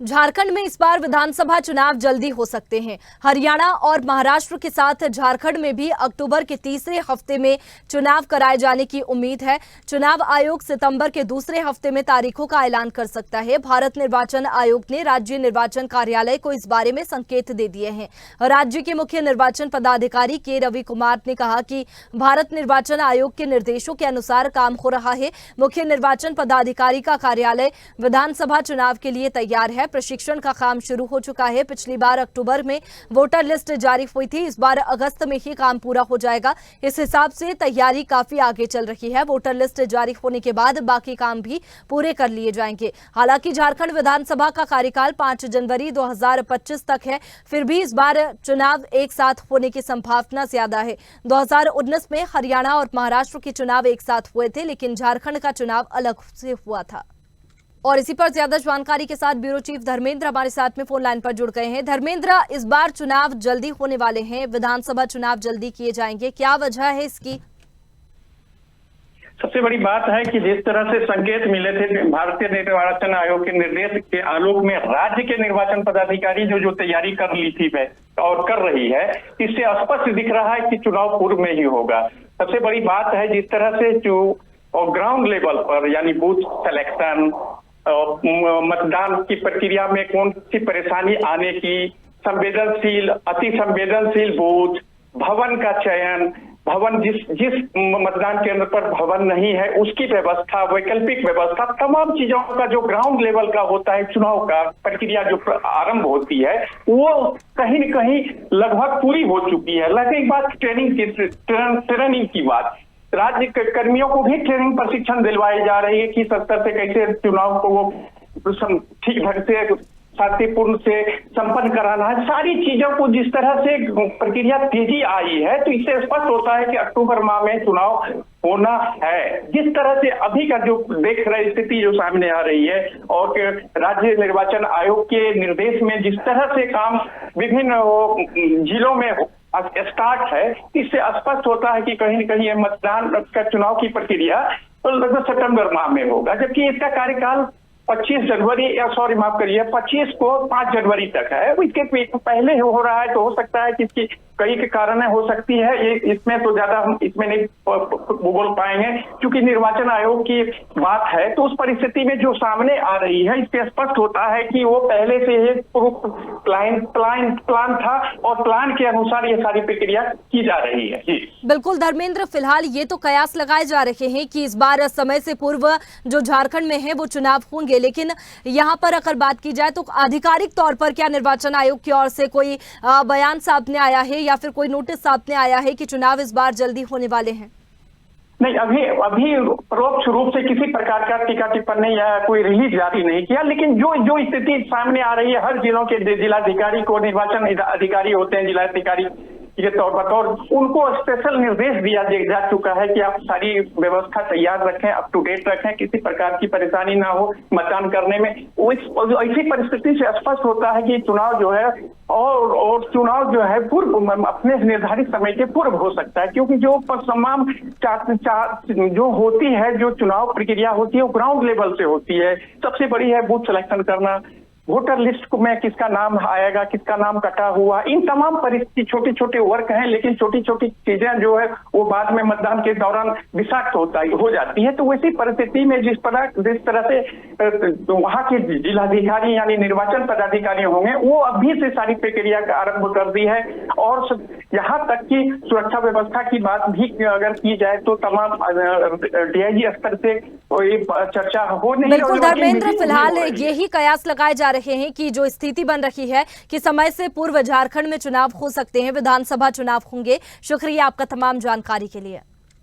झारखंड में इस बार विधानसभा चुनाव जल्दी हो सकते हैं। हरियाणा और महाराष्ट्र के साथ झारखंड में भी अक्टूबर के तीसरे हफ्ते में चुनाव कराए जाने की उम्मीद है। चुनाव आयोग सितंबर के दूसरे हफ्ते में तारीखों का ऐलान कर सकता है। भारत निर्वाचन आयोग ने राज्य निर्वाचन कार्यालय को इस बारे में संकेत दे दिए हैं। राज्य के मुख्य निर्वाचन पदाधिकारी के रवि कुमार ने कहा कि भारत निर्वाचन आयोग के निर्देशों के अनुसार काम हो रहा है। मुख्य निर्वाचन पदाधिकारी का कार्यालय विधानसभा चुनाव के लिए तैयार है। प्रशिक्षण का काम शुरू हो चुका है। पिछली बार अक्टूबर में वोटर लिस्ट जारी हुई थी, इस बार अगस्त में ही काम पूरा हो जाएगा। इस हिसाब से तैयारी काफी आगे चल रही है। वोटर लिस्ट जारी होने के बाद बाकी काम भी पूरे कर लिए जाएंगे। हालांकि झारखंड विधानसभा का कार्यकाल 5 जनवरी 2025 तक है, फिर भी इस बार चुनाव एक साथ होने की संभावना ज्यादा है। 2019 में हरियाणा और महाराष्ट्र के चुनाव एक साथ हुए थे, लेकिन झारखंड का चुनाव अलग से हुआ था। और इसी पर ज्यादा जानकारी के साथ ब्यूरो चीफ धर्मेंद्र हमारे साथ में फोन लाइन पर जुड़ गए हैं। धर्मेंद्र, इस बार चुनाव जल्दी होने वाले हैं, विधानसभा चुनाव जल्दी किए जाएंगे, क्या वजह है इसकी? सबसे बड़ी बात है कि जिस तरह से संकेत मिले थे भारतीय निर्वाचन आयोग के निर्देश के आलोक में राज्य के निर्वाचन पदाधिकारी जो तैयारी कर ली थी और कर रही है, इससे स्पष्ट दिख रहा है कि चुनाव पूर्व में ही होगा। सबसे बड़ी बात है जिस तरह से जो ग्राउंड लेवल पर यानी बूथ सिलेक्शन, मतदान की प्रक्रिया में कौन सी परेशानी आने की, संवेदनशील अति संवेदनशील बूथ, भवन का चयन, भवन जिस मतदान केंद्र पर भवन नहीं है उसकी व्यवस्था, वैकल्पिक व्यवस्था, तमाम चीजों का जो ग्राउंड लेवल का होता है चुनाव का प्रक्रिया जो आरंभ होती है वो कहीं न कहीं लगभग पूरी हो चुकी है। लेकिन बात ट्रेनिंग की बात, राज्य कर्मियों को भी ट्रेनिंग प्रशिक्षण दिलवाई जा रही है कि स्तर से कैसे चुनाव को वो ठीक ढंग से शांतिपूर्ण से संपन्न कराना है। सारी चीजों को जिस तरह से प्रक्रिया तेजी आई है तो इससे स्पष्ट होता है कि अक्टूबर माह में चुनाव होना है। जिस तरह से अभी का जो देख रहे स्थिति जो सामने आ रही है और राज्य निर्वाचन आयोग के निर्देश में जिस तरह से काम विभिन्न जिलों में स्टार्ट है, इससे स्पष्ट होता है कि कहीं न कहीं मतदान का चुनाव की प्रक्रिया तो लगभग सितंबर माह में होगा, जबकि इसका कार्यकाल 25 को 5 जनवरी तक है। इसके पहले हो रहा है तो हो सकता है कि इसकी कई के कारण हो सकती है, ये इसमें तो ज्यादा हम इसमें नहीं बोल पाएंगे क्योंकि निर्वाचन आयोग की बात है। तो उस परिस्थिति में जो सामने आ रही है इससे स्पष्ट होता है कि वो पहले से ही प्लान था और प्लान के अनुसार ये सारी प्रक्रिया की जा रही है। जी बिल्कुल धर्मेंद्र, फिलहाल ये तो कयास लगाए जा रहे हैं कि इस बार समय से पूर्व जो झारखंड में है वो चुनाव होंगे, लेकिन यहाँ पर अगर बात की जाए तो आधिकारिक तौर पर क्या निर्वाचन आयोग की ओर से कोई बयान सामने आया है या फिर कोई नोटिस सामने आया है कि चुनाव इस बार जल्दी होने वाले हैं? नहीं, अभी परोक्ष रूप से किसी प्रकार का टीका टिप्पणी या कोई रिलीज जारी नहीं किया, लेकिन जो स्थिति सामने आ रही है हर जिलों के जिलाधिकारी को, निर्वाचन अधिकारी होते हैं जिलाधिकारी के तौर पर, उनको स्पेशल निर्देश दिया जा चुका है कि आप सारी व्यवस्था तैयार रखें, अप टू डेट रखें, किसी प्रकार की परेशानी ना हो मतदान करने में। ऐसी परिस्थिति से स्पष्ट होता है कि चुनाव जो है और चुनाव जो है पूर्व अपने निर्धारित समय के पूर्व हो सकता है, क्योंकि जो तमाम जो होती है, जो चुनाव प्रक्रिया होती है वो ग्राउंड लेवल से होती है। सबसे बड़ी है बूथ सिलेक्शन करना, वोटर लिस्ट में किसका नाम आएगा, किसका नाम कटा हुआ, इन तमाम परिस्थिति छोटे छोटे वर्क हैं, लेकिन छोटी छोटी चीजें जो है वो बाद में मतदान के दौरान विषाक्त हो जाती है। तो वैसी परिस्थिति में जिस तरह से वहां के जिलाधिकारी यानी निर्वाचन पदाधिकारी होंगे वो अभी से सारी प्रक्रिया का आरंभ कर दी है। और यहाँ तक कि सुरक्षा व्यवस्था की बात भी अगर की जाए तो तमाम डीआईजी स्तर से कोई चर्चा हो नहीं। बिल्कुल धर्मेंद्र, फिलहाल यही कयास लगाए जा रहे हैं कि जो स्थिति बन रही है कि समय से पूर्व झारखंड में चुनाव हो सकते हैं, विधानसभा चुनाव होंगे। शुक्रिया आपका तमाम जानकारी के लिए।